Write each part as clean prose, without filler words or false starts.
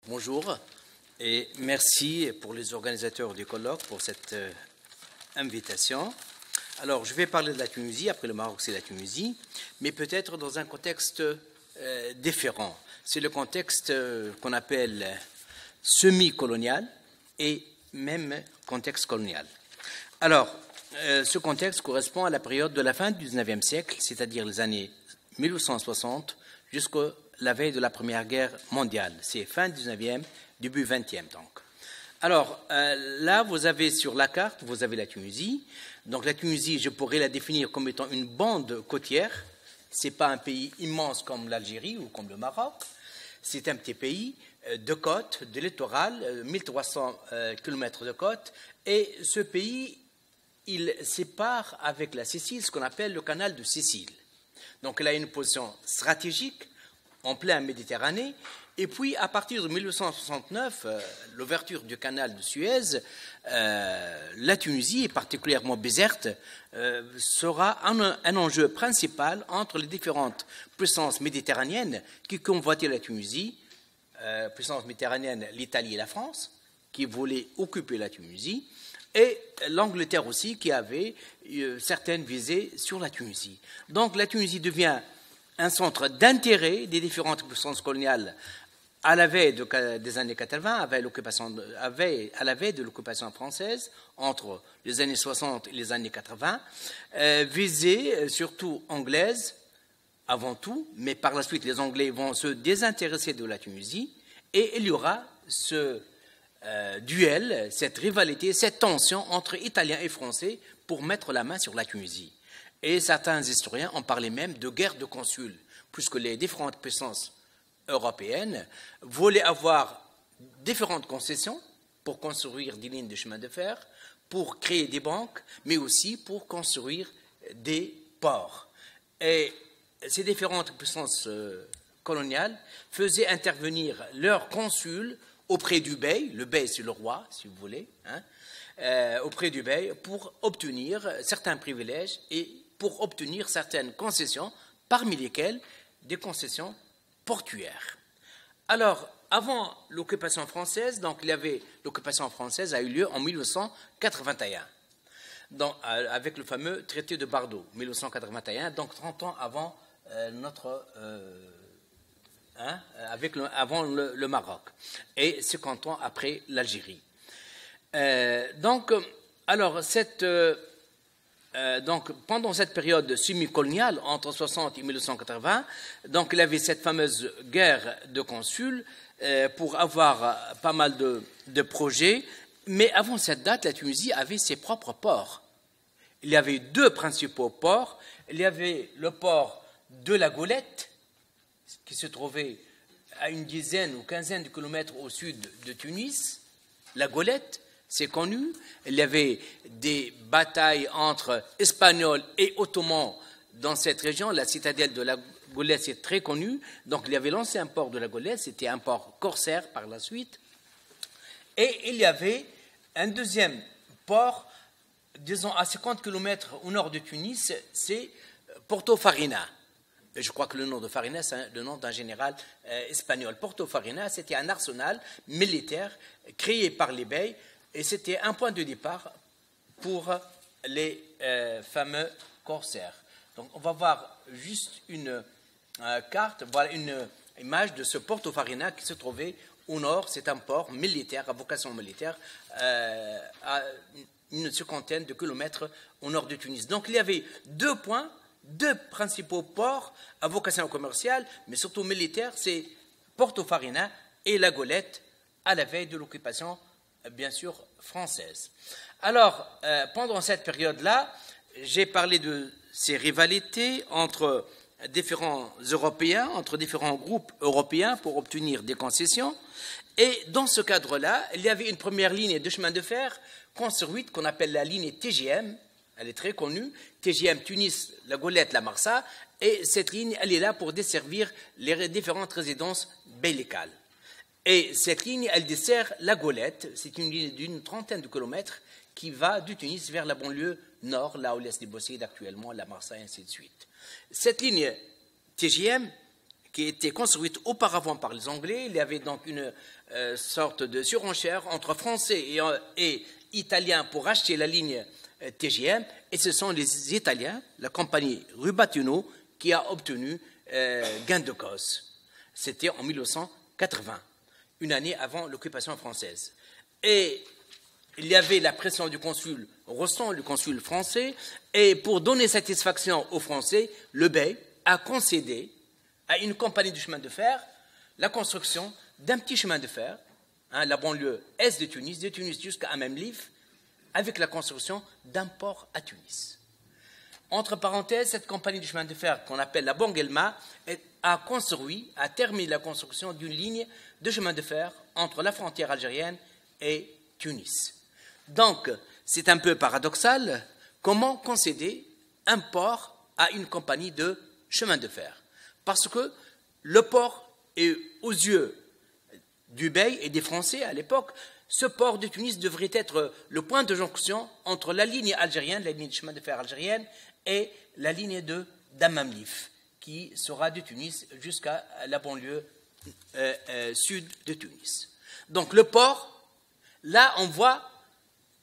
Bonjour et merci pour les organisateurs du colloque pour cette invitation. Alors, je vais parler de la Tunisie, après le Maroc c'est la Tunisie, mais peut-être dans un contexte différent. C'est le contexte qu'on appelle semi-colonial et même contexte colonial. Alors, ce contexte correspond à la période de la fin du XIXe siècle, c'est-à-dire les années 1860 jusqu'à la veille de la Première Guerre mondiale. C'est fin 19e, début 20e donc. Alors, là, vous avez sur la carte, vous avez la Tunisie. Donc la Tunisie, je pourrais la définir comme étant une bande côtière. Ce n'est pas un pays immense comme l'Algérie ou comme le Maroc. C'est un petit pays de côte, de littoral, 1300 km de côte. Et ce pays, il sépare avec la Sicile ce qu'on appelle le canal de Sicile. Donc il a une position stratégique en plein Méditerranée. Et puis, à partir de 1869, l'ouverture du canal de Suez, la Tunisie, et particulièrement Bizerte, sera un enjeu principal entre les différentes puissances méditerranéennes qui convoitaient la Tunisie, puissance méditerranéenne, l'Italie et la France, qui voulaient occuper la Tunisie, et l'Angleterre aussi, qui avait certaines visées sur la Tunisie. Donc la Tunisie devient un centre d'intérêt des différentes puissances coloniales à la veille des années 80, à la veille de l'occupation française, entre les années 60 et les années 80, visée surtout anglaise avant tout, mais par la suite les Anglais vont se désintéresser de la Tunisie et il y aura ce duel, cette rivalité, cette tension entre Italiens et Français pour mettre la main sur la Tunisie. Et certains historiens ont parlé même de guerre de consuls, puisque les différentes puissances européennes voulaient avoir différentes concessions pour construire des lignes de chemin de fer, pour créer des banques, mais aussi pour construire des ports. Et ces différentes puissances coloniales faisaient intervenir leurs consuls auprès du bey, le bey c'est le roi, si vous voulez, auprès du bey, pour obtenir certains privilèges et pour obtenir certaines concessions, parmi lesquelles des concessions portuaires. Alors, avant l'occupation française, donc l'occupation française a eu lieu en 1881, avec le fameux traité de Bordeaux, 1881, donc 30 ans avant avant le Maroc, et 50 ans après l'Algérie. Donc, pendant cette période semi-coloniale, entre 60 et 1980, donc il y avait cette fameuse guerre de consuls pour avoir pas mal de projets, mais avant cette date, la Tunisie avait ses propres ports. Il y avait deux principaux ports. Il y avait le port de la Golette, qui se trouvait à une dizaine ou quinzaine de kilomètres au sud de Tunis. La Golette, c'est connu. Il y avait des batailles entre Espagnols et Ottomans dans cette région. La citadelle de la Golette, c'est très connu. Donc, il y avait l'ancien port de la Golette. C'était un port corsaire par la suite. Et il y avait un deuxième port, disons, à 50 km au nord de Tunis, c'est Porto Farina. Je crois que le nom de Farina, c'est le nom d'un général espagnol. Porto Farina, c'était un arsenal militaire créé par les beys. Et c'était un point de départ pour les fameux corsaires. Donc, on va voir juste une carte, voilà une image de ce Porto Farina qui se trouvait au nord. C'est un port militaire, à vocation militaire, à une cinquantaine de kilomètres au nord de Tunis. Donc, il y avait deux principaux ports à vocation commerciale, mais surtout militaire, c'est Porto Farina et la Golette à la veille de l'occupation bien sûr française. Alors, pendant cette période-là, j'ai parlé de ces rivalités entre différents Européens, entre différents groupes européens pour obtenir des concessions. Et dans ce cadre-là, il y avait une première ligne de chemin de fer construite qu'on appelle la ligne TGM. Elle est très connue. TGM Tunis, la Golette, la Marsa. Et cette ligne, elle est là pour desservir les différentes résidences bellicales. Et cette ligne, elle dessert la Golette. C'est une ligne d'une trentaine de kilomètres qui va du Tunis vers la banlieue nord, là où laisse les Bosséides actuellement, la Marsa, et ainsi de suite. Cette ligne TGM, qui était construite auparavant par les Anglais. Il y avait donc une sorte de surenchère entre Français et Italiens pour acheter la ligne TGM, et ce sont les Italiens, la compagnie Rubatino, qui a obtenu gain de cause. C'était en 1980, une année avant l'occupation française. Et il y avait la pression du consul Rostand, le consul français, et pour donner satisfaction aux Français, le Bey a concédé à une compagnie de chemin de fer la construction d'un petit chemin de fer, la banlieue est de Tunis jusqu'à Amemlif, avec la construction d'un port à Tunis. Entre parenthèses, cette compagnie de chemin de fer qu'on appelle la Banguelma a terminé la construction d'une ligne de chemin de fer entre la frontière algérienne et Tunis. Donc, c'est un peu paradoxal, comment concéder un port à une compagnie de chemin de fer? Parce que le port est aux yeux du Bey et des Français à l'époque. Ce port de Tunis devrait être le point de jonction entre la ligne algérienne, la ligne de chemin de fer algérienne, et la ligne d'Amamlif, qui sera de Tunis jusqu'à la banlieue sud de Tunis. Donc le port, là on voit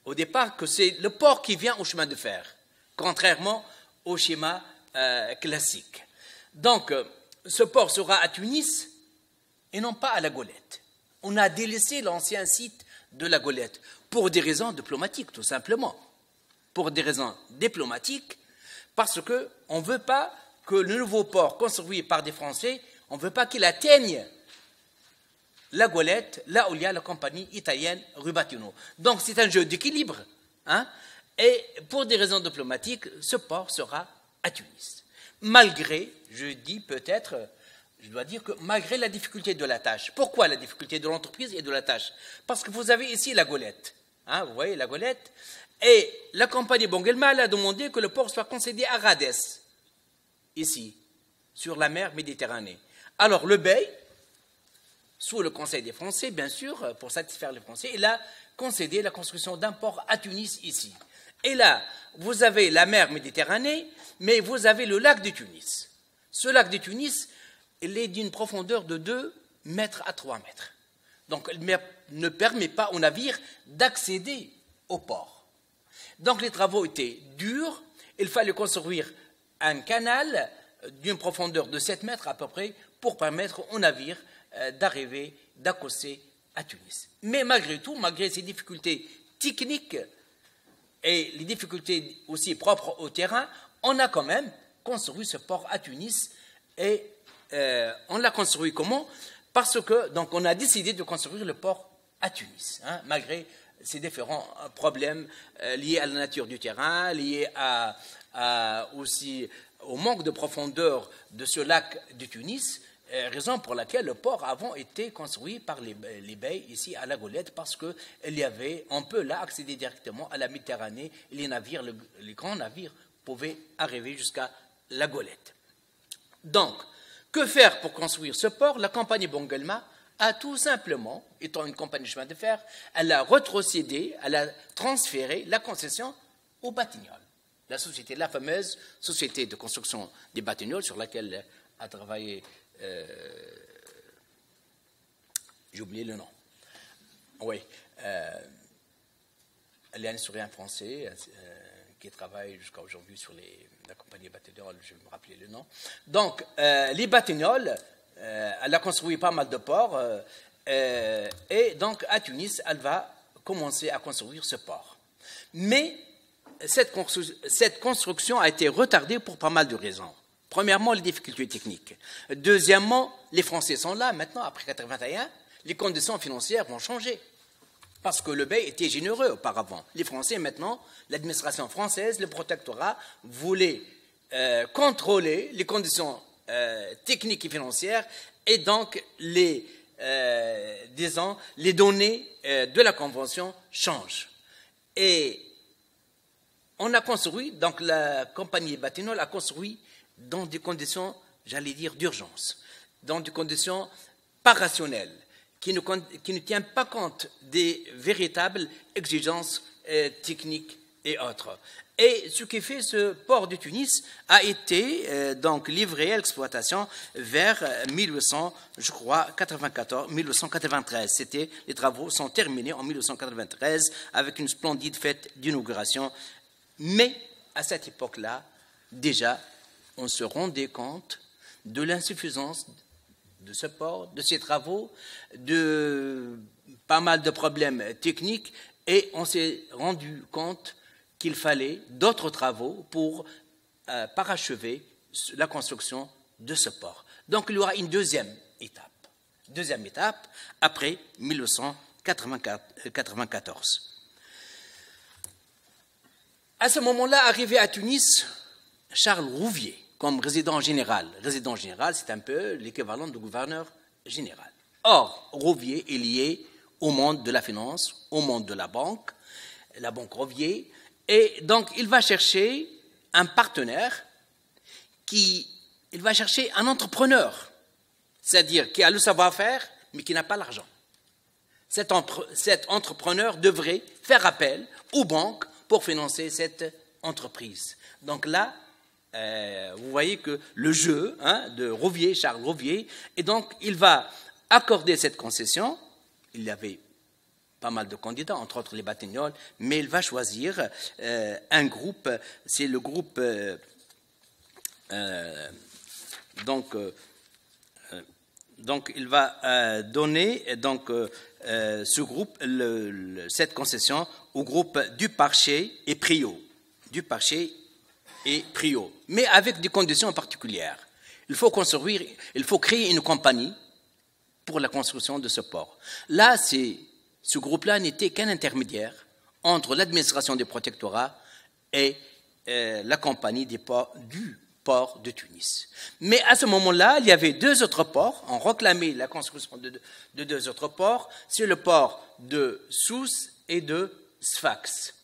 au départ que c'est le port qui vient au chemin de fer, contrairement au schéma classique. Donc ce port sera à Tunis et non pas à la Golette. On a délaissé l'ancien site de la Golette, pour des raisons diplomatiques, tout simplement. Pour des raisons diplomatiques, parce qu'on ne veut pas que le nouveau port construit par des Français, on ne veut pas qu'il atteigne la Golette, là où il y a la compagnie italienne Rubatino. Donc c'est un jeu d'équilibre. Et pour des raisons diplomatiques, ce port sera à Tunis. Malgré, je dis peut-être... Je dois dire que malgré la difficulté de la tâche, pourquoi la difficulté de l'entreprise et de la tâche? Parce que vous avez ici la Golette, vous voyez la Golette, et la compagnie Banguelma a demandé que le port soit concédé à Rades, ici, sur la mer Méditerranée. Alors le Bey, sous le conseil des Français, bien sûr, pour satisfaire les Français, il a concédé la construction d'un port à Tunis, ici. Et là, vous avez la mer Méditerranée, mais vous avez le lac de Tunis. Ce lac de Tunis, il est d'une profondeur de 2 mètres à 3 mètres. Donc, il ne permet pas aux navires d'accéder au port. Donc, les travaux étaient durs. Il fallait construire un canal d'une profondeur de 7 mètres à peu près pour permettre aux navires d'arriver, d'accoster à Tunis. Mais malgré tout, malgré ces difficultés techniques et les difficultés aussi propres au terrain, on a quand même construit ce port à Tunis et on l'a construit comment? Parce que, donc, on a décidé de construire le port à Tunis, malgré ces différents problèmes liés à la nature du terrain, liés aussi au manque de profondeur de ce lac de Tunis, raison pour laquelle le port avant été construit par les Beys ici à la Golette, parce on peut là accéder directement à la Méditerranée, et les grands navires pouvaient arriver jusqu'à la Golette. Donc, que faire pour construire ce port? La compagnie Banguelma a tout simplement, étant une compagnie de chemin de fer, elle a retrocédé, elle a transféré la concession aux Batignolles. La fameuse société de construction des Batignolles sur laquelle a travaillé, j'ai oublié le nom. Oui, il y a un historien français qui travaille jusqu'à aujourd'hui sur la compagnie Batignolles, je vais me rappeler le nom. Donc, les Batignolles, elle a construit pas mal de ports, et donc à Tunis, elle va commencer à construire ce port. Mais cette construction a été retardée pour pas mal de raisons. Premièrement, les difficultés techniques. Deuxièmement, les Français sont là maintenant, après 1981, les conditions financières vont changer. Parce que le Bey était généreux auparavant. Les Français, maintenant, l'administration française, le protectorat, voulaient contrôler les conditions techniques et financières et donc les données de la Convention changent. Et on a construit, donc la compagnie Batignolles a construit dans des conditions, j'allais dire, d'urgence, dans des conditions pas rationnelles, qui ne tient pas compte des véritables exigences techniques et autres. Et ce qui fait ce port de Tunis a été donc livré à l'exploitation vers 1800, je crois, 94, 1893. Les travaux sont terminés en 1893 avec une splendide fête d'inauguration. Mais à cette époque-là, déjà, on se rendait compte de l'insuffisance de ce port, de ces travaux, de pas mal de problèmes techniques, et on s'est rendu compte qu'il fallait d'autres travaux pour parachever la construction de ce port. Donc il y aura une deuxième étape après 1894. À ce moment-là, arrivé à Tunis, Charles Rouvier, comme résident général. Résident général, c'est un peu l'équivalent de gouverneur général. Or, Rouvier est lié au monde de la finance, au monde de la banque Rouvier, et donc il va chercher un partenaire il va chercher un entrepreneur, c'est-à-dire qui a le savoir-faire, mais qui n'a pas l'argent. Cet entrepreneur devrait faire appel aux banques pour financer cette entreprise. Donc là, vous voyez que le jeu de Rouvier, Charles Rouvier, et donc il va accorder cette concession. Il y avait pas mal de candidats, entre autres les Batignolles, mais il va choisir un groupe, c'est le groupe donc il va donner ce groupe, cette concession au groupe Duparcher et Priault. Mais avec des conditions particulières. Il faut créer une compagnie pour la construction de ce port. Là, ce groupe-là n'était qu'un intermédiaire entre l'administration du protectorat et la compagnie du port de Tunis. Mais à ce moment-là, il y avait deux autres ports. On réclamait la construction de deux autres ports. C'est le port de Sousse et de Sfax.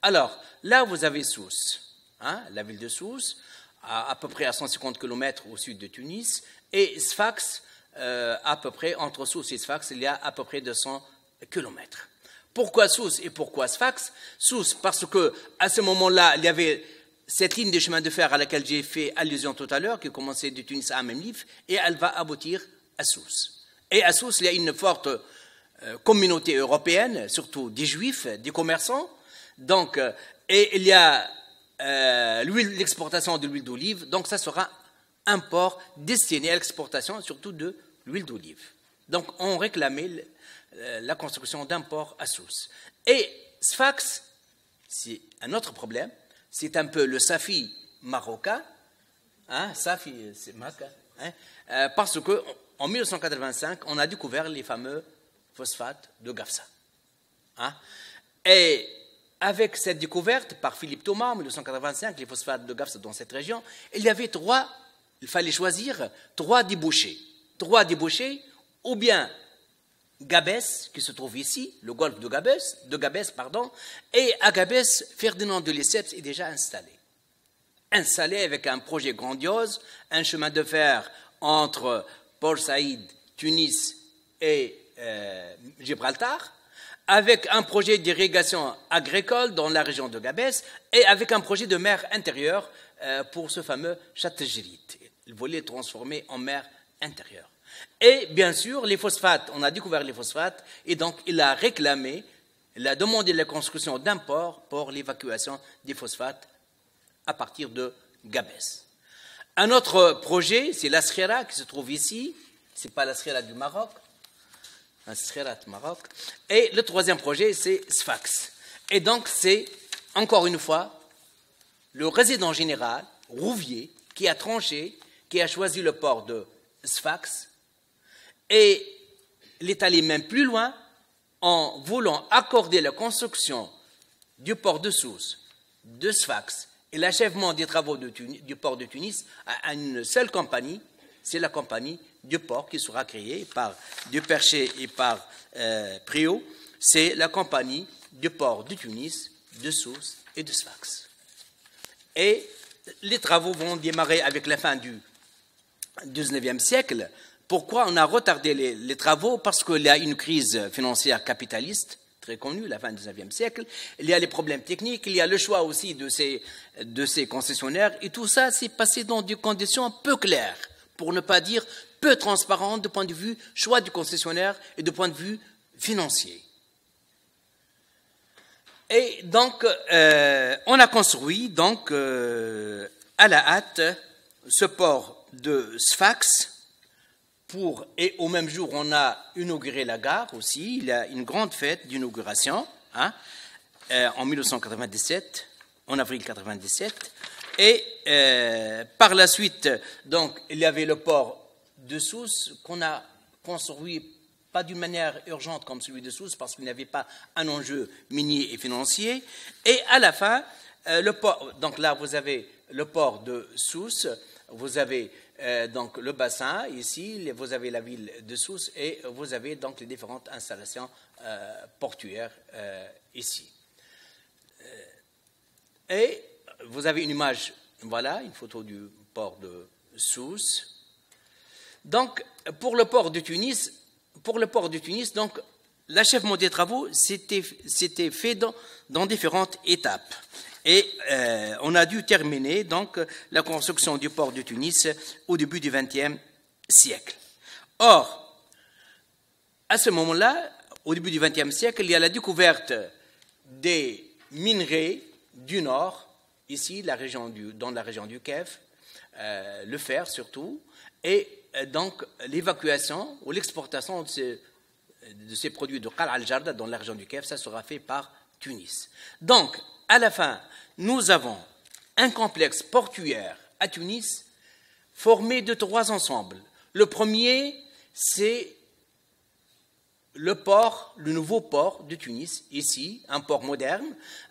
Alors, là, vous avez Sousse, la ville de Sousse, à peu près à 150 km au sud de Tunis, et Sfax, à peu près, entre Sousse et Sfax, il y a à peu près 200 km. Pourquoi Sousse et pourquoi Sfax? Sousse, parce qu'à ce moment-là, il y avait cette ligne de chemin de fer à laquelle j'ai fait allusion tout à l'heure, qui commençait de Tunis à Memlif, et elle va aboutir à Sousse. Et à Sousse, il y a une forte communauté européenne, surtout des Juifs, des commerçants. Donc, et il y a l'exportation de l'huile d'olive. Donc, ça sera un port destiné à l'exportation, surtout de l'huile d'olive. Donc, on réclamait la construction d'un port à Sousse. Et Sfax, c'est un autre problème. C'est un peu le Safi marocain, Safi, c'est marocain, parce qu'en 1985, on a découvert les fameux phosphates de Gafsa. Et avec cette découverte par Philippe Thomas en 1985, les phosphates de Gafsa dans cette région, il fallait choisir trois débouchés. Ou bien Gabès, qui se trouve ici, le golfe de Gabès, et à Gabès, Ferdinand de Lesseps est déjà installé avec un projet grandiose, un chemin de fer entre Port Saïd, Tunis et Gibraltar, avec un projet d'irrigation agricole dans la région de Gabès et avec un projet de mer intérieure pour ce fameux Châteaugirit. Il voulait transformer en mer intérieure. Et bien sûr, les phosphates, on a découvert les phosphates, et donc il a demandé la construction d'un port pour l'évacuation des phosphates à partir de Gabès. Un autre projet, c'est la Skhira qui se trouve ici, ce n'est pas la Skhira du Maroc, la Skhira du Maroc, et le troisième projet, c'est Sfax. Et donc c'est, encore une fois, le résident général, Rouvier, qui a tranché, qui a choisi le port de Sfax. Et il est allé même plus loin en voulant accorder la construction du port de Sousse, de Sfax et l'achèvement des travaux du port de Tunis à une seule compagnie. C'est la compagnie du port qui sera créée par Duparcher et par Priault. C'est la compagnie du port de Tunis, de Sousse et de Sfax. Et les travaux vont démarrer avec la fin du XIXe siècle. Pourquoi on a retardé les travaux? Parce qu'il y a une crise financière capitaliste très connu, la fin du XIXe siècle. Il y a les problèmes techniques, il y a le choix aussi de ces concessionnaires, et tout ça s'est passé dans des conditions peu claires, pour ne pas dire peu transparentes, de point de vue choix du concessionnaire et de point de vue financier. Et donc, on a construit donc à la hâte ce port de Sfax. Et au même jour, on a inauguré la gare aussi. Il y a une grande fête d'inauguration en 1997, en avril 1997. Et par la suite, donc, il y avait le port de Sousse qu'on a construit pas d'une manière urgente comme celui de Sousse parce qu'il n'y avait pas un enjeu minier et financier. Et à la fin, le port, donc là, vous avez le port de Sousse, vous avez donc le bassin ici, vous avez la ville de Sousse et vous avez donc les différentes installations portuaires ici. Et vous avez une image, voilà, une photo du port de Sousse. Donc, pour le port de Tunis, donc, l'achèvement des travaux s'était fait dans différentes étapes. Et on a dû terminer donc la construction du port de Tunis au début du XXe siècle. Or, à ce moment-là, au début du XXe siècle, il y a la découverte des minerais du Nord, ici, dans la région du Kef, le fer surtout, et donc l'évacuation ou l'exportation de ces produits de Qal al-Jarda dans la région du Kef, ça sera fait par Tunis. Donc, à la fin, nous avons un complexe portuaire à Tunis formé de 3 ensembles. Le premier, c'est le nouveau port de Tunis, ici, un port moderne,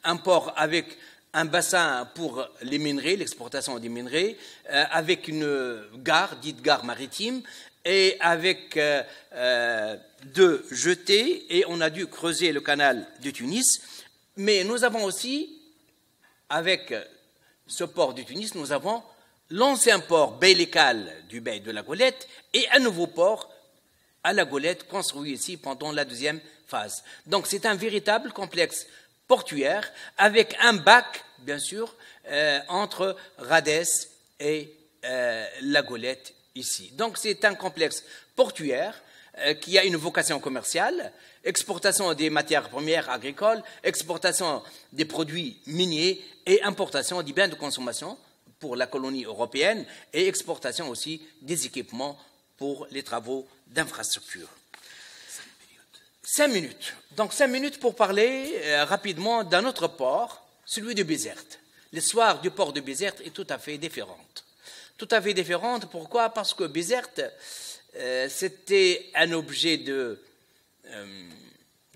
un port avec un bassin pour les minerais, l'exportation des minerais, avec une gare, dite gare maritime, et avec 2 jetées, et on a dû creuser le canal de Tunis. Mais nous avons aussi, avec ce port de Tunis, nous avons l'ancien port Beylikal du Bey de la Golette et un nouveau port à la Golette construit ici pendant la 2e phase. Donc c'est un véritable complexe portuaire avec un bac, bien sûr, entre Rhadès et la Golette ici. Donc c'est un complexe portuaire qui a une vocation commerciale, exportation des matières premières agricoles, exportation des produits miniers et importation des biens de consommation pour la colonie européenne et exportation aussi des équipements pour les travaux d'infrastructure. 5 minutes. Donc 5 minutes pour parler rapidement d'un autre port, celui de Bizerte. L'histoire du port de Bizerte est tout à fait différente. Tout à fait différente, pourquoi? Parce que Bizerte, c'était un objet de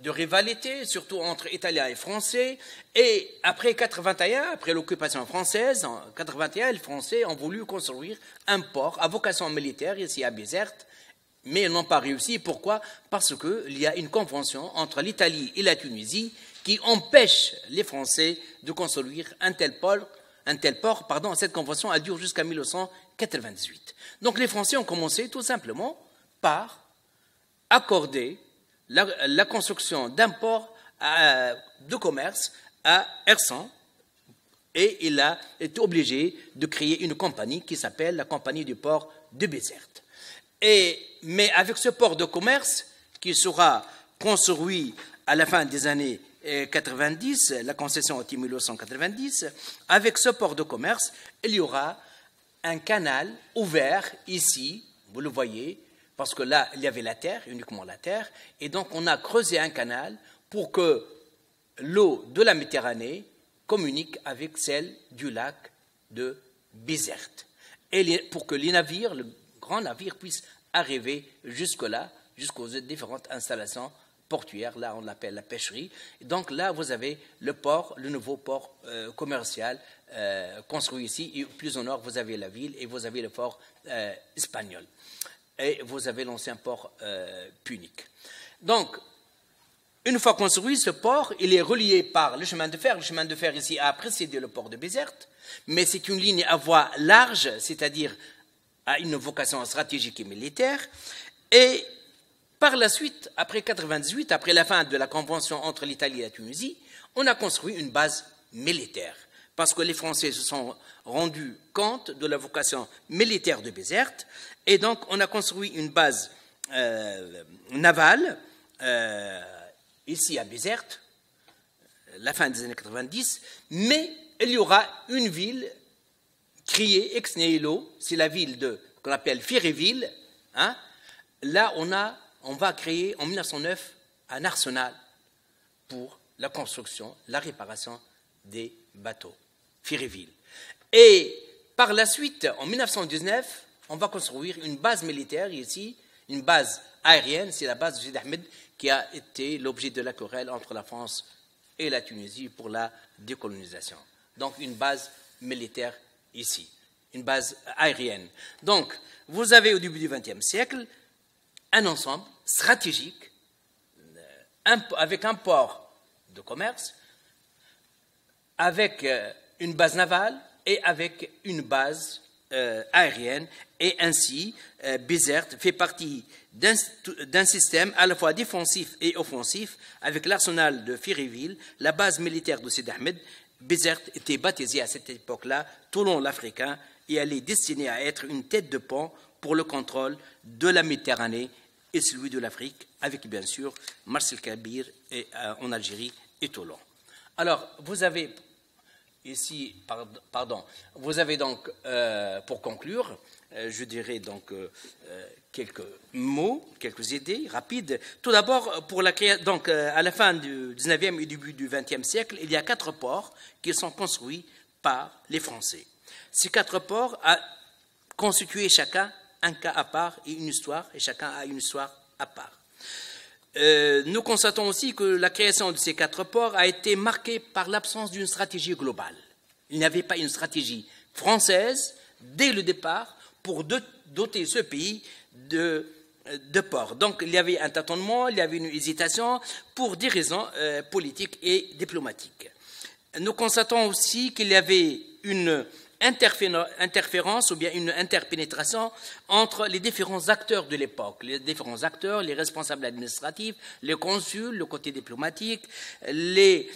rivalité, surtout entre Italiens et Français. Et après 81, après l'occupation française, en 81, les Français ont voulu construire un port à vocation militaire ici à Bizerte, mais ils n'ont pas réussi. Pourquoi? Parce qu'il y a une convention entre l'Italie et la Tunisie qui empêche les Français de construire un tel port. Cette convention a duré jusqu'à 1998. Donc les Français ont commencé tout simplement par accorder la construction d'un port de commerce à Ersan, et il a été obligé de créer une compagnie qui s'appelle la Compagnie du port de Bizerte. Mais avec ce port de commerce qui sera construit à la fin des années 90, la concession est en 1990, avec ce port de commerce, il y aura un canal ouvert ici, vous le voyez, parce que là, il y avait la terre, uniquement la terre, et donc on a creusé un canal pour que l'eau de la Méditerranée communique avec celle du lac de Bizerte, et pour que les navires, le grand navire, puissent arriver jusque-là, jusqu'aux différentes installations portuaires. Là, on l'appelle la pêcherie. Et donc là, vous avez le port, le nouveau port commercial construit ici, et plus au nord, vous avez la ville, et vous avez le port espagnol. Et vous avez l'ancien port punique. Donc, une fois construit, ce port, il est relié par le chemin de fer. Le chemin de fer ici a précédé le port de Bizerte, mais c'est une ligne à voie large, c'est-à-dire à une vocation stratégique et militaire. Et Par la suite, après 1998, après la fin de la convention entre l'Italie et la Tunisie, on a construit une base militaire, parce que les Français se sont rendus compte de la vocation militaire de Bizerte, et donc on a construit une base navale ici à Bizerte, la fin des années 90, mais il y aura une ville créée ex nihilo, c'est la ville qu'on appelle Firéville. Hein. Là, on va créer en 1909 un arsenal pour la construction, la réparation des bateaux, Firéville. Et par la suite, en 1919, on va construire une base militaire ici, une base aérienne, c'est la base de Sidi Ahmed, qui a été l'objet de la querelle entre la France et la Tunisie pour la décolonisation. Donc une base militaire ici, une base aérienne. Donc, vous avez au début du XXe siècle un ensemble stratégique avec un port de commerce, avec une base navale et avec une base aérienne. Et ainsi, Bizerte fait partie d'un système à la fois défensif et offensif avec l'arsenal de Firéville, la base militaire de Sidi Ahmed. Bizerte était baptisée à cette époque-là Toulon l'Africain et elle est destinée à être une tête de pont pour le contrôle de la Méditerranée et celui de l'Afrique, avec bien sûr Marcel Kabir en Algérie et Toulon. Alors, vous avez ici, vous avez donc, pour conclure, je dirais donc quelques mots, quelques idées rapides. Tout d'abord, donc à la fin du 19e et début du 20e siècle, il y a 4 ports qui sont construits par les Français. Ces 4 ports a constitué chacun un cas à part et une histoire, et chacun a une histoire à part. Nous constatons aussi que la création de ces 4 ports a été marquée par l'absence d'une stratégie globale. Il n'y avait pas une stratégie française, dès le départ, pour doter ce pays de ports. Donc il y avait un tâtonnement, il y avait une hésitation pour des raisons politiques et diplomatiques. Nous constatons aussi qu'il y avait une interférence ou bien une interpénétration entre les différents acteurs de l'époque, les différents acteurs, les responsables administratifs, les consuls, le côté diplomatique, les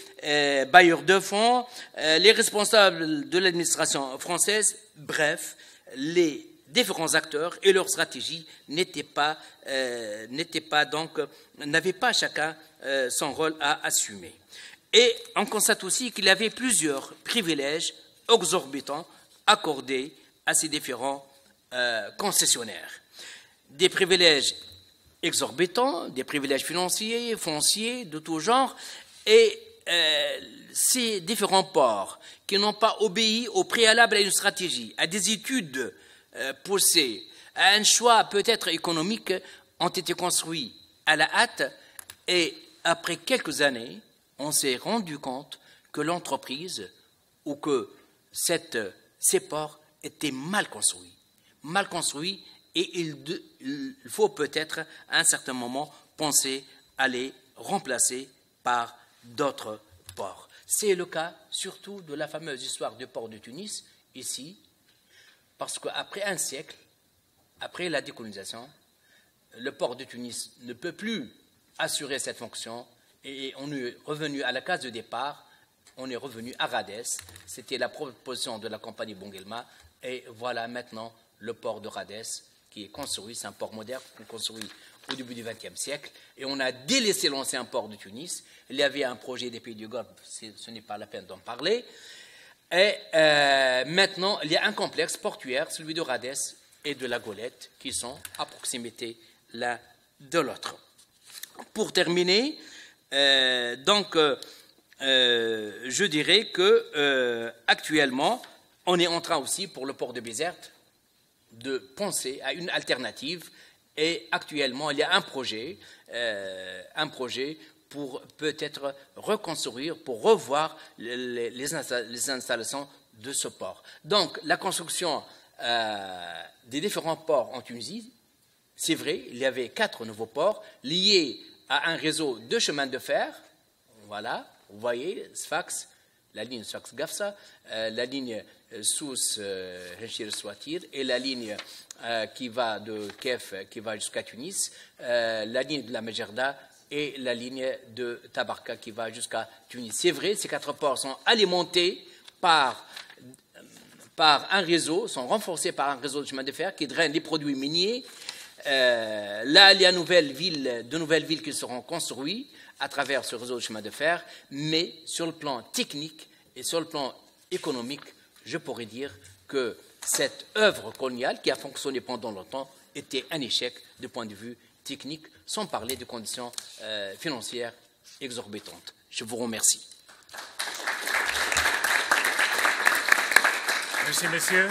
bailleurs de fonds, les responsables de l'administration française, bref, les différents acteurs et leur stratégie n'avaient pas chacun son rôle à assumer. Et on constate aussi qu'il y avait plusieurs privilèges exorbitants accordés à ces différents concessionnaires. Des privilèges exorbitants, des privilèges financiers, fonciers, de tout genre, et ces différents ports qui n'ont pas obéi au préalable à une stratégie, à des études poussées, à un choix peut-être économique, ont été construits à la hâte, et après quelques années, on s'est rendu compte que l'entreprise ou que ces ports étaient mal construits, et il faut peut-être à un certain moment penser à les remplacer par d'autres ports. C'est le cas surtout de la fameuse histoire du port de Tunis, ici, parce qu'après un siècle, après la décolonisation, le port de Tunis ne peut plus assurer cette fonction, et on est revenu à la case de départ. On est revenu à Radès, c'était la proposition de la compagnie Bonguelma, et voilà maintenant le port de Radès qui est construit, c'est un port moderne construit au début du XXe siècle, et on a délaissé l'ancien port de Tunis. Il y avait un projet des pays du Golfe, ce n'est pas la peine d'en parler, et maintenant il y a un complexe portuaire, celui de Radès et de la Golette, qui sont à proximité l'un de l'autre. Pour terminer, je dirais que actuellement, on est en train aussi, pour le port de Bizerte, de penser à une alternative. Et actuellement, il y a un projet pour peut-être reconstruire, pour revoir les installations de ce port. Donc, la construction des différents ports en Tunisie, c'est vrai, il y avait 4 nouveaux ports liés à un réseau de chemins de fer. Voilà. Vous voyez, Sfax, la ligne Sfax-Gafsa, la ligne Sousse, Henchir Swatir, et la ligne qui va de Kef, qui va jusqu'à Tunis, la ligne de la Mejerda et la ligne de Tabarka qui va jusqu'à Tunis. C'est vrai, ces 4 ports sont alimentés par un réseau, sont renforcés par un réseau de chemin de fer qui draine les produits miniers. Là, il y a de nouvelles villes qui seront construites à travers ce réseau de chemin de fer, mais sur le plan technique et sur le plan économique, je pourrais dire que cette œuvre coloniale qui a fonctionné pendant longtemps était un échec du point de vue technique, sans parler de conditions financières exorbitantes. Je vous remercie. Merci, messieurs.